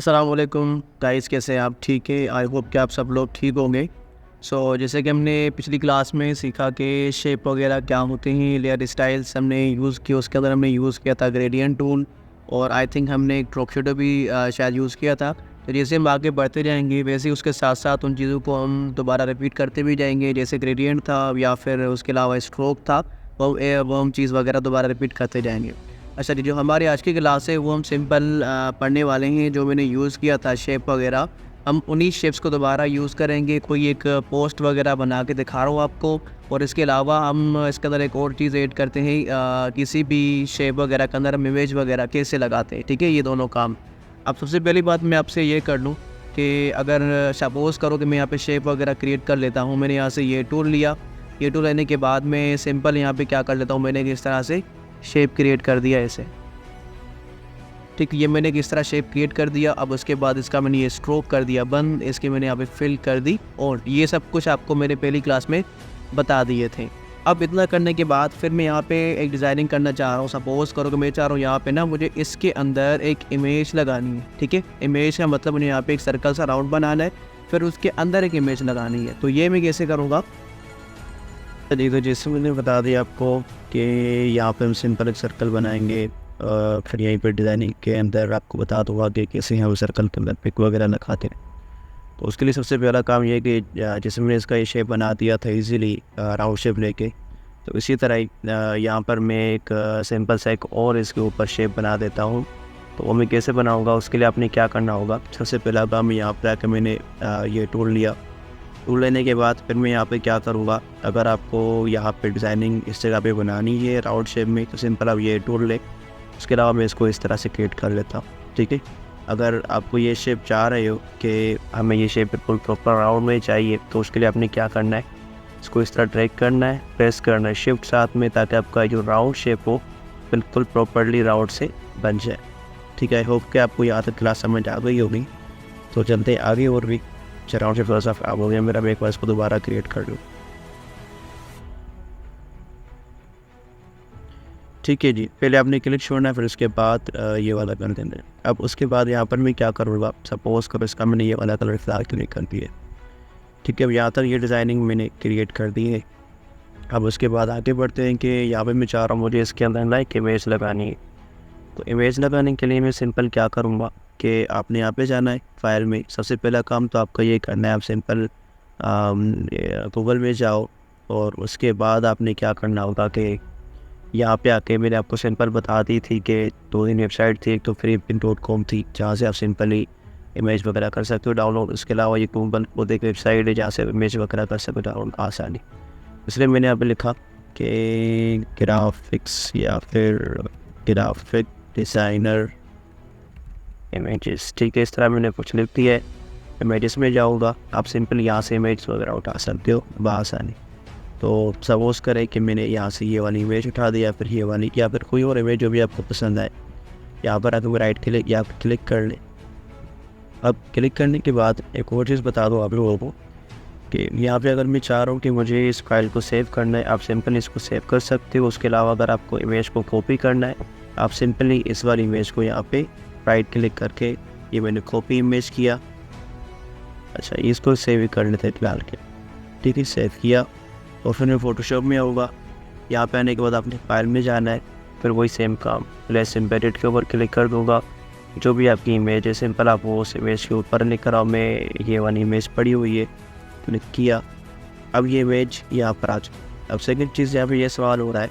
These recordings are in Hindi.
अस्सलाम वालेकुम गाइस, कैसे हैं आप? ठीक है, आई होप कि आप सब लोग ठीक होंगे। जैसे कि हमने पिछली क्लास में सीखा कि शेप वगैरह क्या होते हैं, लेयर स्टाइल्स हमने यूज़ किया, उसके अंदर हमने यूज़ किया था ग्रेडियंट टूल और आई थिंक हमने एक ड्रॉप शेडो भी शायद यूज़ किया था। तो जैसे हम आगे बढ़ते जाएंगे वैसे ही उसके साथ साथ उन चीज़ों को हम दोबारा रिपीट करते भी जाएंगे। जैसे ग्रेडियंट था या फिर उसके अलावा स्ट्रोक था, वो हम चीज़ वगैरह दोबारा रिपीट करते जाएंगे। अच्छा जी, जो हमारी आज की क्लास है वो हम सिंपल पढ़ने वाले हैं। जो मैंने यूज़ किया था शेप वगैरह, हम उन्हीं शेप्स को दोबारा यूज़ करेंगे। कोई एक पोस्ट वगैरह बना के दिखा रहा हूँ आपको, और इसके अलावा हम इसके अंदर एक और चीज़ ऐड करते हैं। किसी भी शेप वगैरह के अंदर हम इमेज वगैरह कैसे लगाते हैं, ठीक है, ये दोनों काम। अब सबसे पहली बात मैं आपसे ये कर लूँ कि अगर सपोज़ करो कि मैं यहाँ पे शेप वगैरह क्रिएट कर लेता हूँ। मैंने यहाँ से ये टूल लिया, ये टूल लेने के बाद मैं सिंपल यहाँ पे क्या कर लेता हूँ, मैंने इस तरह से शेप क्रिएट कर दिया ऐसे। ठीक, ये मैंने किस तरह शेप क्रिएट कर दिया। अब उसके बाद इसका मैंने ये स्ट्रोक कर दिया बंद, इसके मैंने यहाँ पे फिल कर दी, और ये सब कुछ आपको मैंने पहली क्लास में बता दिए थे। अब इतना करने के बाद फिर मैं यहाँ पे एक डिज़ाइनिंग करना चाह रहा हूँ। सपोज़ करो कि मैं चाह रहा हूँ यहाँ पे ना मुझे इसके अंदर एक इमेज लगानी है, ठीक है। इमेज का मतलब मुझे यहाँ पे एक सर्कल सा राउंड बनाना है, फिर उसके अंदर एक इमेज लगानी है। तो ये मैं कैसे करूँगा? तो जैसे मैंने बता दिया आपको कि यहाँ पे हम सिंपल एक सर्कल बनाएंगे, फिर यहीं पे डिज़ाइनिंग के अंदर आपको बता दूँगा कि कैसे हम सर्कल के अंदर पिक वगैरह लगाते हैं। तो उसके लिए सबसे पहला काम ये है कि जैसे मैंने इसका ये शेप बना दिया था इजीली राउंड शेप लेके, तो इसी तरह ही यहाँ पर मैं एक सिंपल सा एक और इसके ऊपर शेप बना देता हूँ। तो वो मैं कैसे बनाऊँगा, उसके लिए आपने क्या करना होगा, सबसे पहला काम यहाँ पर आकर मैंने ये टूल लिया। टूल लेने के बाद फिर मैं यहाँ पे क्या करूँगा, अगर आपको यहाँ पे डिज़ाइनिंग इस जगह पे बनानी है राउंड शेप में, तो सिंपल आप ये टूल ले। उसके अलावा मैं इसको इस तरह से क्रिएट कर लेता हूँ, ठीक है। अगर आपको ये शेप चाह रहे हो कि हमें ये शेप बिल्कुल प्रॉपर राउंड में चाहिए, तो उसके लिए आपने क्या करना है, इसको इस तरह ड्रैग करना है, प्रेस करना है शिफ्ट साथ में, ताकि आपका जो राउंड शेप हो बिल्कुल प्रॉपरली राउंड से बन जाए, ठीक है। आई होप कि आपको यहाँ तक क्लास समझ आ गई होगी। तो चलते आगे और भी। राउंड शेप थोड़ा सा खराब हो गया मेरा, मैं एक बार इसको दोबारा क्रिएट कर लूँ, ठीक है जी। पहले आपने क्लिक छोड़ना है, फिर उसके बाद ये वाला कर देना है। अब उसके बाद यहाँ पर मैं क्या करूँगा, सपोज करो इसका मैंने ये वाला कलर फिलहाल क्लिक कर दिया, ठीक है। अब यहाँ तक ये डिज़ाइनिंग मैंने क्रिएट कर दी है। अब उसके बाद आगे बढ़ते हैं कि यहाँ पर मैं चाह रहा हूँ मुझे इसके अंदर ना एक इमेज लगानी है। तो इमेज लगाने के लिए मैं सिंपल क्या करूँगा कि आपने यहाँ पे जाना है फाइल में। सबसे पहला काम तो आपका ये करना है, आप सिंपल गूगल में जाओ, और उसके बाद आपने क्या करना होगा कि यहाँ पे आके मैंने आपको सिंपल बता दी थी कि 2 वेबसाइट थी। एक तो freepin.com थी, जहाँ से आप सिंपली इमेज वगैरह कर सकते हो डाउनलोड। उसके अलावा ये गूगल खुद एक वेबसाइट है जहाँ से इमेज वगैरह कर सकते हो डाउनलोड आसानी। इसलिए मैंने यहाँ पे लिखा कि ग्राफिक्स या फिर ग्राफिक डिज़ाइनर इमेजेस, ठीक है। इस तरह मैंने कुछ लिख दिया है। इमेजेस में जाऊँगा, आप सिंपल यहाँ से इमेज वगैरह उठा सकते हो बआसानी। तो सपोज करें कि मैंने यहाँ से ये वाली इमेज उठा दी, या फिर ये वाली, या फिर कोई और इमेज जो भी आपको पसंद आए। यहाँ पर आकर राइट क्लिक या क्लिक कर लें। अब क्लिक करने के बाद एक और चीज़ बता दूँ आप लोगों को कि यहाँ पे अगर मैं चाह रहा हूँ कि मुझे इस फाइल को सेव करना है, आप सिंपल इसको सेव कर सकते हो। उसके अलावा अगर आपको इमेज को कॉपी करना है, आप सिंपली इस वाली इमेज को यहाँ पे राइट क्लिक करके, ये मैंने कॉपी इमेज किया। अच्छा, इसको सेव कर लेते हैं फिलहाल के, ठीक है। सेव किया और फिर मैं फ़ोटोशॉप में आऊँगा। यहाँ पे आने के बाद आपने फाइल में जाना है, फिर वही सेम काम लेस एम्बेडेड के ऊपर क्लिक कर दूँगा। जो भी आपकी इमेज है सिंपल आप वो उस इमेज के ऊपर लिख कर आओ। मैं ये वाली इमेज पड़ी हुई है, क्लिक किया। अब ये इमेज यहाँ पर आ चुकी। अब सेकंड चीज़ यहाँ पे ये सवाल हो रहा है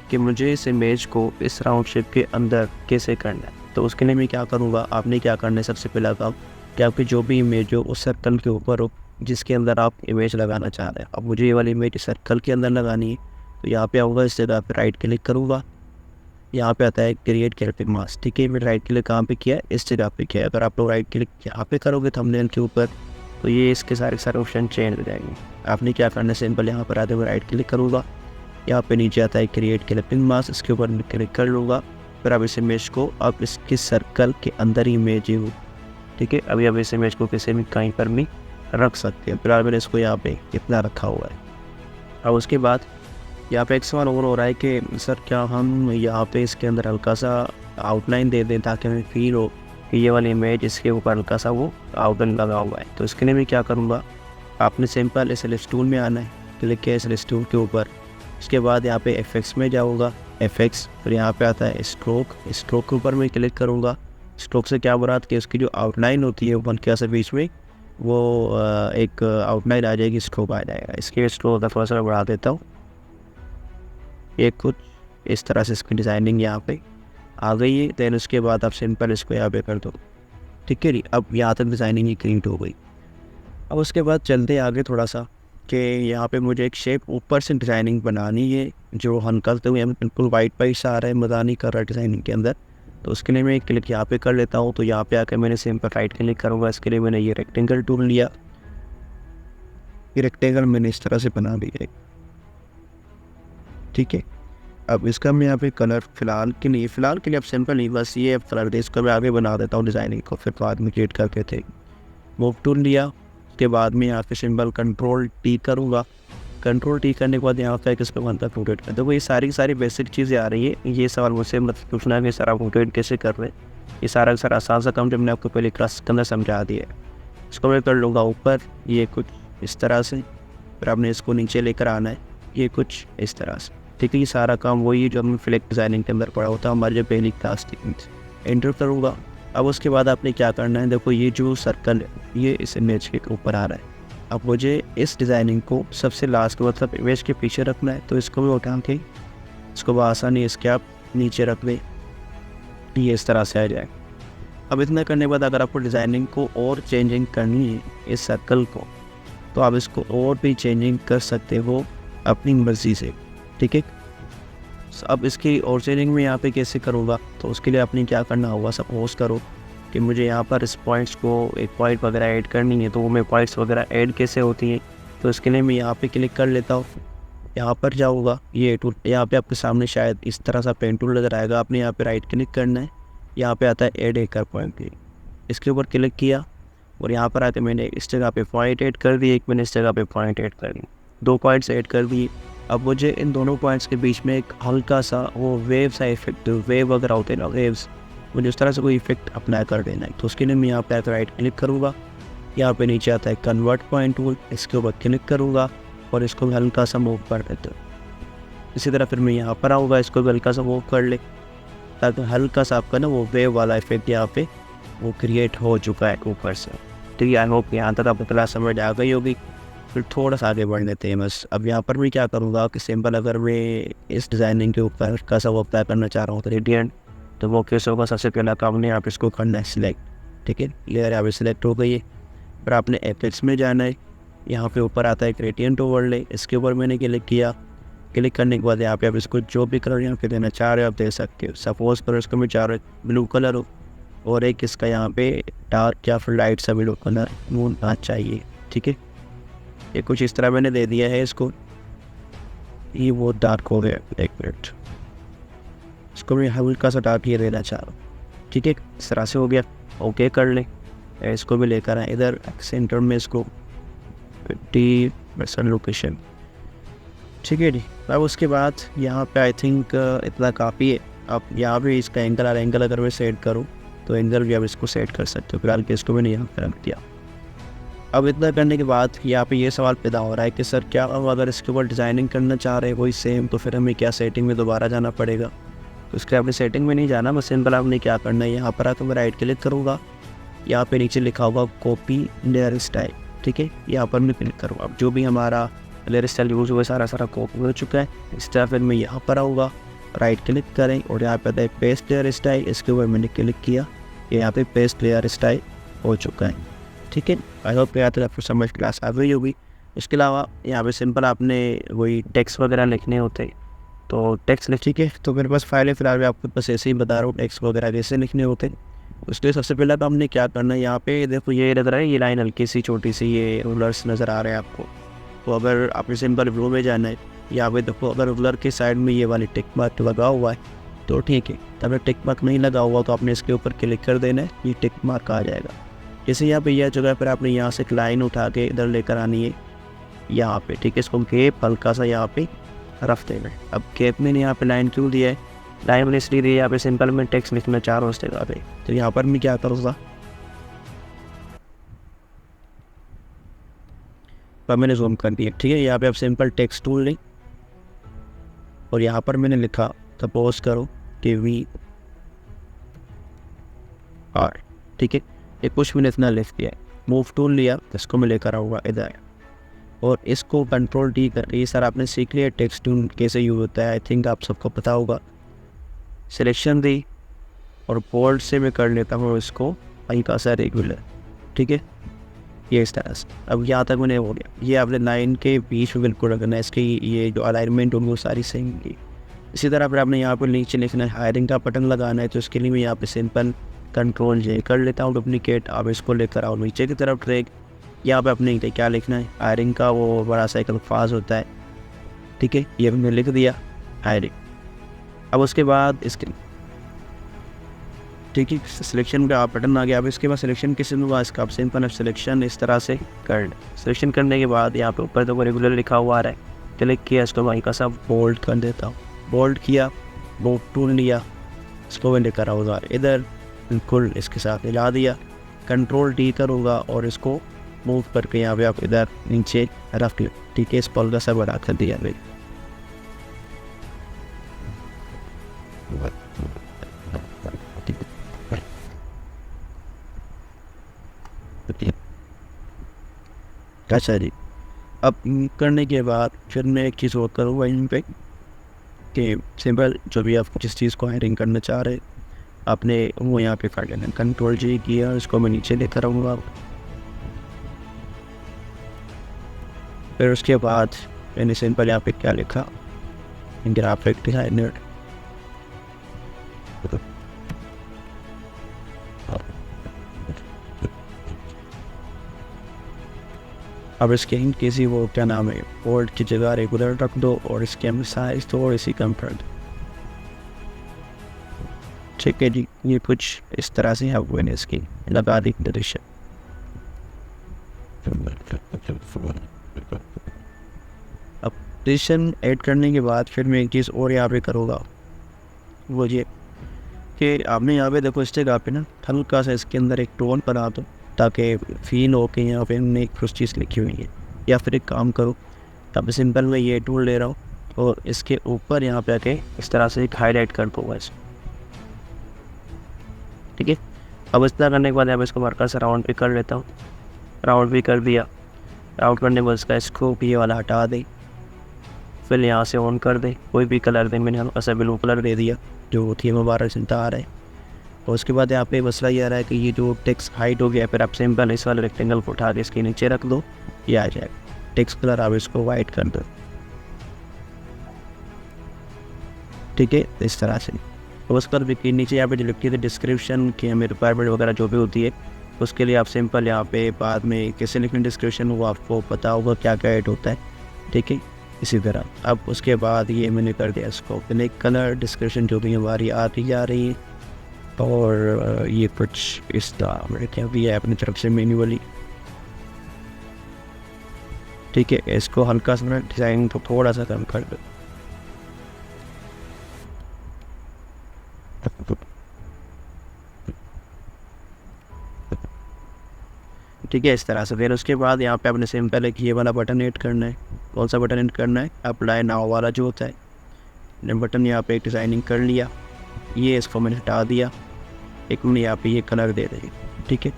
कि मुझे इस इमेज को इस राउंड शेप के अंदर कैसे करना है। तो उसके लिए मैं क्या करूँगा, आपने क्या करना है, सबसे पहला काम कि आपकी जो भी इमेज हो उस सर्कल के ऊपर हो जिसके अंदर आप इमेज लगाना चाह रहे हैं। अब मुझे ये वाली इमेज सर्कल के अंदर लगानी है, तो यहाँ पे आऊँगा, इस जगह पे राइट क्लिक करूँगा। यहाँ पे आता है क्रिएट कैरेक्टर मास्क, ठीक है। मैं राइट क्लिक कहाँ पे किया है, इस जगह पे किया है। अगर आप लोग राइट क्लिक यहाँ पे करोगे थंबनेल के ऊपर, तो ये इसके सारे ऑप्शन चेंज हो जाएंगे। आपने क्या करना है, सिंपल यहाँ पर आते हुए राइट क्लिक करूँगा। यहाँ पे नीचे आता है क्रिएट कैरेक्टर मास्क, इसके ऊपर क्लिक कर लूँगा। फिर अब इस इमेज को अब इसके सर्कल के अंदर ही इमेज हो, ठीक है। अभी अब इस इमेज को किसी भी कहीं पर भी रख सकते हैं। फिलहाल मैंने इसको यहाँ पे इतना रखा हुआ है। अब उसके बाद यहाँ पे एक सवाल और हो रहा है कि सर क्या हम यहाँ पे इसके अंदर हल्का सा आउटलाइन दे दें ताकि हमें फील हो कि ये वाली इमेज इसके ऊपर हल्का सा वो आउटलाइन लगा हुआ है। तो इसके लिए मैं क्या करूँगा, आपने सिंपल एसएलएस टूल में आना है, क्लिक किया एसएलएस टूल के ऊपर। उसके बाद यहाँ पे एफएक्स में जाऊँगा, एफएक्स, फिर यहाँ पे आता है स्ट्रोक, स्ट्रोक के ऊपर मैं क्लिक करूँगा। स्ट्रोक से क्या मुराद कि उसकी जो आउटलाइन होती है वन के से बीच में वो एक आउटलाइन आ जाएगी, स्ट्रोक आ जाएगा। इसके स्ट्रोक का थोड़ा सा बढ़ा देता हूँ, ये कुछ इस तरह से इसकी डिज़ाइनिंग यहाँ पे आ गई है। दैन उसके बाद आप सिंपल इसको यहाँ पे कर दो, ठीक है जी। अब यहाँ तक डिज़ाइनिंग ही क्रिएट हो गई। अब उसके बाद चलते आगे थोड़ा सा कि यहाँ पे मुझे एक शेप ऊपर से डिज़ाइनिंग बनानी है जो हनकलते हुए बिल्कुल वाइट वाइट सा आ रहा है, मज़ा नहीं कर रहा है डिज़ाइनिंग के अंदर। तो उसके लिए मैं क्लिक यहाँ पे कर लेता हूँ। तो यहाँ पे आकर मैंने सिंपल राइट क्लिक करूँगा। इसके लिए मैंने ये रेक्टेंगल टूल लिया, ये रेक्टेंगल मैंने इस तरह से बना दिया है, ठीक है। अब इसका मैं यहाँ पे कलर फ़िलहाल के लिए अब सिंपल नहीं, बस ये कलर दे, इसको मैं आगे बना देता हूँ डिज़ाइनिंग को, फिर बाद में क्रिएट करके थे। मूव टूल लिया, उसके बाद में यहाँ पे सिंपल कंट्रोल टी करूँगा। कंट्रोल टी करने के बाद यहाँ पे किस पर बनता है रोटेट कर। देखो ये सारी बेसिक चीज़ें आ रही है। ये सवाल मुझसे मतलब पूछना है कि सर आप रोटेट कैसे कर रहे हैं, ये सारा आसान सा काम जब मैंने आपको पहले क्लास के अंदर समझा दिया है। इसको मैं कर लूँगा ऊपर, ये कुछ इस तरह से, फिर आपने इसको नीचे लेकर आना है, ये कुछ इस तरह से, ठीक है। ये सारा काम वही है जो हमने फ्लेक्स डिज़ाइनिंग के अंदर पढ़ा होता है, हमारी जो पहली क्लास थी। एंटर करूँगा। अब उसके बाद आपने क्या करना है, देखो ये जो सर्कल है ये इस इमेज के ऊपर आ रहा है। अब मुझे इस डिज़ाइनिंग को सबसे लास्ट में मतलब इमेज के पीछे रखना है। तो इसको भी उठा के इसको आसानी इसके आप नीचे रख दें, ये इस तरह से आ जाए। अब इतना करने के बाद अगर आपको डिज़ाइनिंग को और चेंजिंग करनी है इस सर्कल को, तो आप इसको और भी चेंजिंग कर सकते हो अपनी मर्ज़ी से, ठीक है। अब इसकी और चेंजिंग में यहाँ पे कैसे करूँगा, तो उसके लिए आपने क्या करना होगा, सपोज करो कि मुझे यहाँ पर इस पॉइंट्स को एक पॉइंट वगैरह ऐड करनी है, तो वो मैं पॉइंट्स वगैरह ऐड कैसे होती हैं, तो इसके लिए मैं यहाँ पे क्लिक कर लेता हूँ। यहाँ पर जाऊँगा, ये टूल यहाँ पे आपके सामने शायद इस तरह सा पेन टूल नज़र आएगा। आपने यहाँ पे राइट क्लिक करना है, यहाँ पे आता है ऐड एकर पॉइंट, इसके ऊपर क्लिक किया और यहाँ पर आके मैंने इस जगह पे पॉइंट ऐड कर दिए, एक मैंने इस जगह पे पॉइंट ऐड कर दी, 2 पॉइंट्स ऐड कर दिए। अब मुझे इन दोनों पॉइंट्स के बीच में एक हल्का सा वो वेव सा इफेक्ट, वेव वगैरह होते हैं ना, वेव्स, मुझे उस तरह से कोई इफेक्ट अप्लाई कर देना है। तो उसके लिए मैं यहाँ पे राइट क्लिक करूँगा, यहाँ पे नीचे आता है कन्वर्ट पॉइंट टूल, इसके ऊपर क्लिक करूँगा और इसको हल्का सा मूव कर देता हूँ। इसी तरह फिर मैं यहाँ पर आऊँगा, इसको भी हल्का सा मूव कर ले, ताकि हल्का सा आपका ना वो वेव वाला इफेक्ट यहाँ पे वो क्रिएट हो चुका है ऊपर से, ठीक है। आई होप यहाँ तक आपको क्लास समझ आ गई होगी। फिर थोड़ा सा आगे बढ़ लेते हैं बस। अब यहाँ पर मैं क्या करूँगा कि सिंपल अगर मैं इस डिज़ाइनिंग के ऊपर हल्का सा वो अप्लाई करना चाह रहा हूँ ग्रेडियंट, तो वो कैसे होगा, सबसे पहला काम नहीं आप इसको करना है सिलेक्ट, ठीक है। लेयर यहाँ पे सिलेक्ट हो गई है। फिर आपने एफएक्स में जाना है, यहाँ पे ऊपर आता है ग्रेडियंट ओवरले, इसके ऊपर मैंने क्लिक किया। क्लिक करने के बाद यहाँ पे आप इसको जो भी कलर यहाँ पे देना चाह रहे हो आप दे सकते हो। सपोज कलर इसको मैं चाह रहा हूँ ब्लू कलर हो और एक इसका यहाँ पे डार्क या फिर लाइट सा ब्लू कलर होना चाहिए, ठीक है। ये कुछ इस तरह मैंने दे दिया है इसको, ये वो डार्क हो गया। एक मिनट, इसको मैं हल्का सा डार्क ये देना चाह रहा हूँ, ठीक है। इस तरह से हो गया, ओके कर ले। इसको भी लेकर आए इधर सेंटर में, इसको 50% लोकेशन, ठीक है जी। अब उसके बाद यहाँ पे आई थिंक इतना काफ़ी है। अब यहाँ पे इसका एंगल अगर मैं सेट करूँ तो एंगल भी आप इसको सेट कर सकते हो। फिलहाल के इसको मैंने यहाँ पर रख दिया। अब इतना करने के बाद यहाँ पे ये सवाल पैदा हो रहा है कि सर क्या हम अगर इसके ऊपर डिज़ाइनिंग करना चाह रहे हैं कोई सेम, तो फिर हमें क्या सेटिंग में दोबारा जाना पड़ेगा। तो इसके आपने सेटिंग में नहीं जाना, बस सिंपल आपने क्या करना है, यहाँ पर आकर मैं राइट क्लिक करूँगा, यहाँ पे नीचे लिखा होगा कॉपी लेयर स्टाइल, ठीक है। यहाँ पर मैं क्लिक करूँगा। अब जो भी हमारा लेयर स्टाइल यूज़ हुआ सारा कॉपी हो चुका है। इस तरह फिर मैं यहाँ पर आऊँगा, राइट क्लिक करें और यहाँ पे आता है पेस्ट लेयर स्टाइल, इसके ऊपर मैंने क्लिक किया, यहाँ पे पेस्ट लेयर स्टाइल हो चुका है, ठीक है। आई होप यहाँ तक आपको समझ क्लास आ गई होगी। इसके अलावा यहाँ पे सिंपल आपने वही टेक्स्ट वगैरह लिखने होते हैं, तो टेक्स्ट लिख, ठीक है। तो मेरे पास फाइल है, फिलहाल मैं आपको बस ऐसे ही बता रहा हूँ टेक्स्ट वगैरह कैसे लिखने होते हैं। उसके लिए सबसे पहले तो हमने क्या करना है, यहाँ पे देखो ये नज़र है, ये लाइन हल्की सी छोटी सी ये रूलर्स नज़र आ रहे हैं आपको। तो अगर आपने सिंपल व्यू में जाना है, यहाँ पे देखो अगर रूलर के साइड में ये वाली टिक मार्क लगा हुआ है तो ठीक है। अगर टिक मार्क नहीं लगा हुआ तो आपने इसके ऊपर क्लिक कर देना है, ये टिक मार्क आ जाएगा। जैसे यहाँ पे यह जगह पर आपने यहाँ से एक लाइन उठा के इधर लेकर आनी है यहाँ पे, ठीक है। इसको गैप हल्का सा यहाँ पे रख देना है। अब गैप में यहाँ पे लाइन क्यों दिया है, लाइन मैंने इसलिए दी, यहाँ पे सिंपल में टेक्स्ट लिखना चाह रहा हूँ उस जगह पे, तो यहाँ पर मैं क्या करूँगा, पर मैंने जूम कर दिया। ठीक है, यहाँ पे आप सिंपल टेक्स्ट टूल लें और यहाँ पर मैंने लिखा, सपोज करो कि वी आर, ठीक है, ये कुछ मैंने इतना लिख दिया है। मूव टूल लिया, इसको मैं लेकर आऊँगा इधर और इसको कंट्रोल टी करके, ये सर आपने सीख लिया टेक्स्ट टूल कैसे यूज होता है, आई थिंक आप सबको पता होगा। सिलेक्शन दी और बोल्ड से मैं कर लेता हूँ इसको हल्का सा रेगुलर। ठीक है, ये इस तरह से। अब यहाँ तक मैंने हो गया, ये आपने लाइन के बीच में बिल्कुल रखना है, इसकी ये जो अलाइनमेंट होगी वो सारी सही होगी। इसी तरह पर आपने यहाँ पर नीचे लिखना है, हायरिंग का बटन लगाना है, तो इसके लिए मैं यहाँ पे सिंपल कंट्रोल जे कर लेता हूँ डुप्लीकेट। आप इसको लेकर आओ नीचे की तरफ ट्रैक, यहाँ पे अपने क्या लिखना है, हायरिंग का वो बड़ा सा एक अल्फाज होता है। ठीक है, ये मैंने लिख दिया हायरिंग। अब उसके बाद इसके, ठीक है, सिलेक्शन का बटन आ गया। अब इसके बाद सिलेक्शन किसी में इसका आप सिंपल सिलेक्शन इस तरह से कर लें। सिलेक्शन करने के बाद यहाँ पे ऊपर तो रेगुलर लिखा हुआ आ रहा है, क्लिक किया, इसको मैं हल्का सा बोल्ड कर देता हूँ। बोल्ड किया, वो टूल लिया, इसको मैं लेकर आऊँगा इधर, बिल्कुल इसके साथ मिला दिया, कंट्रोल टी करूँगा और इसको मूव करके यहाँ पे आप इधर नीचे रख लो। ठीक है, इस पल का सब बड़ा कर दिया भाई। अच्छा जी, अब करने के बाद फिर मैं एक चीज़ और करूँगा इन पे कि सिंपल जो भी आप जिस चीज़ को हायरिंग करना चाह रहे आपने वो यहाँ पे कर लेना, कंट्रोल जी किया, इसको मैं नीचे लेकर आऊँगा। फिर उसके बाद मैंने सिंपल यहाँ पे क्या लिखा, ग्राफिक डिज़ाइनर। अब इसके किसी वो क्या नाम है, बोर्ड की जगह रेगुलर रख दो और इसके हम साइज थोड़ी सी कम कर दो। ठीक है जी, ये कुछ इस तरह से है वो इसकी लगा दी डायरेक्शन। अब डायरेक्शन ऐड करने के बाद फिर मैं एक चीज़ और यहाँ पे करूँगा, वो ये कि आपने यहाँ पे देखो इस जगह पे ना हल्का सा इसके अंदर एक टोन बना दो ताकि फील हो के यहाँ पे हमने एक कुछ चीज़ लिखी हुई है। या फिर एक काम करो, तब सिंपल मैं ये टूल ले रहा हूँ और इसके ऊपर यहाँ पे आके इस तरह से एक हाईलाइट कर दूँगा इसको। ठीक है, अब इस तरह करने के बाद यहाँ पे इसको मार्कर से राउंड पे कर लेता हूँ। राउंड भी कर दिया, राउंड करने के बाद इसका स्कोप ये वाला हटा दे, फिर यहाँ से ऑन कर दे, कोई भी कलर दे, मैंने ऐसा ब्लू कलर दे दिया जो थीम वगैरह चलता आ रहा है। और उसके बाद यहाँ पे मसला ये आ रहा है कि ये जो टेक्स्ट हाइट हो गया, फिर आप सिंपल इस वाले रेक्टेंगल को उठा के इसके नीचे रख दो, ये आ जाएगा। टेक्स्ट कलर आप इसको वाइट कर दो। ठीक है, इस तरह से। तो उस पर भी नीचे यहाँ पे जो लिखी थी डिस्क्रिप्शन की हमें रिक्वायरमेंट वगैरह जो भी होती है, उसके लिए आप सिंपल यहाँ पे बाद में कैसे लिखना डिस्क्रिप्शन वो आपको पता होगा क्या क्या ऐड होता है। ठीक है, इसी तरह। अब उसके बाद ये मैंने कर दिया इसको ब्लैक कलर, डिस्क्रिप्शन जो भी हमारी आती जा रही है, और ये कुछ इस तरह क्या भी है अपनी तरफ से मैन्युअली। ठीक है, इसको हल्का सा डिज़ाइन को थोड़ा सा कम कर दो। ठीक है, इस तरह से। फिर उसके बाद यहाँ पे आपने सिंपल एक ये वाला बटन ऐड करना है। कौन सा बटन ऐड करना है, अप्लाई नाउ वाला जो होता है। बटन यहाँ पे डिज़ाइनिंग कर लिया, ये इसको मैंने हटा दिया। एक मैंने यहाँ पे ये कलर दे देंगे। ठीक है,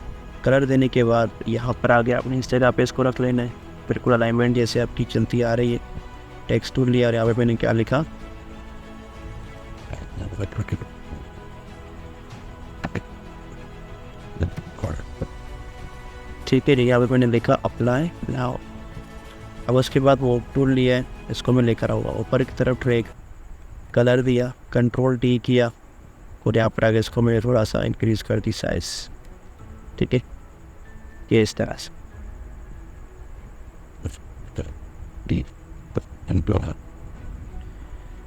कलर देने के बाद यहाँ पर आ गया, अपनी इस जगह पे इसको रख लेना है, बिल्कुल अलाइनमेंट जैसे आपकी चलती आ रही है। टेक्स्ट टूल लिया और यहाँ पे मैंने क्या लिखा, ठीक है जी, यहाँ पे मैंने लिखा अप्लाई नाउ। अब उसके बाद वो टूल लिया है, इसको मैं लेकर आऊँगा ऊपर की तरफ, ट्रैक कलर दिया, कंट्रोल टी किया और यहाँ पर आगे इसको मैंने थोड़ा सा इंक्रीज़ कर दी साइज़। ठीक है, ये इस तरह से।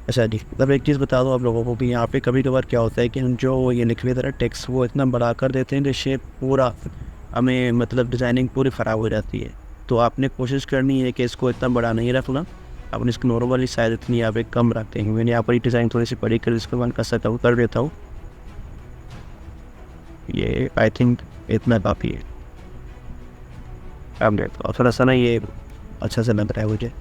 अच्छा जी, मतलब एक चीज़ बता दूँ आप लोगों को कि यहाँ पे कभी कभार क्या होता है कि हम जो ये लिखे तरह टेक्स्ट वो इतना बड़ा कर देते हैं कि शेप पूरा हमें मतलब डिज़ाइनिंग पूरी ख़राब हो जाती है। तो आपने कोशिश करनी है कि इसको इतना बड़ा नहीं रखना, अपन इसको नॉर्मली शायद इतनी यहाँ पे कम रखते हैं। मैंने यहाँ पर डिज़ाइन थोड़ी सी बड़ी कर इसको मैं कर देता हूँ। ये आई थिंक इतना काफ़ी है। अब देखो और थोड़ा सा ना ये अच्छा से लग रहा है मुझे।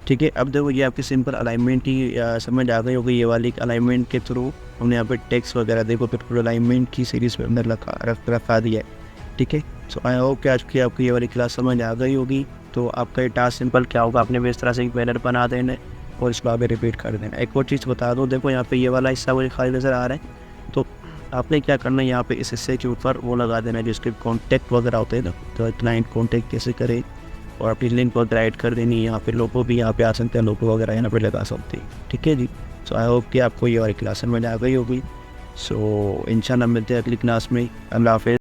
ठीक है, अब देखो ये आपकी सिंपल अलाइनमेंट ही समझ आ गई होगी। ये वाली अलाइनमेंट के थ्रू हमने यहाँ पे टेक्स्ट वगैरह देखो फिर अलाइनमेंट की सीरीज़ में अंदर रखा दिया है। ठीक है, सो आई होप कि आज की आपको ये वाली क्लास समझ आ गई होगी। तो आपका ये टास्क सिंपल क्या होगा, आपने भी इस तरह से एक बैनर बना देना है और इसको आगे रिपीट कर देना। एक और चीज़ बता दो, देखो यहाँ पे ये वाला हिस्सा मुझे खाली नज़र आ रहा है, तो आपने क्या करना है यहाँ पे इस हिस्से के ऊपर वो लगा देना है जिसके कॉन्टैक्ट वगैरह होते हैं ना, तो क्लाइंट कॉन्टैक्ट कैसे करें और अपनी लिंक वगैरह ऐड कर देनी है। यहाँ पे लोगो भी यहाँ पे आ सकते हैं, लोगो वगैरह यहाँ पे लगा सकते हैं। ठीक है जी, सो आई होप कि आपको ये वाली क्लास समझ आ गई होगी। सो इंशाल्लाह मिलते हैं अगली क्लास में। अल्लाह हाफ़िज़।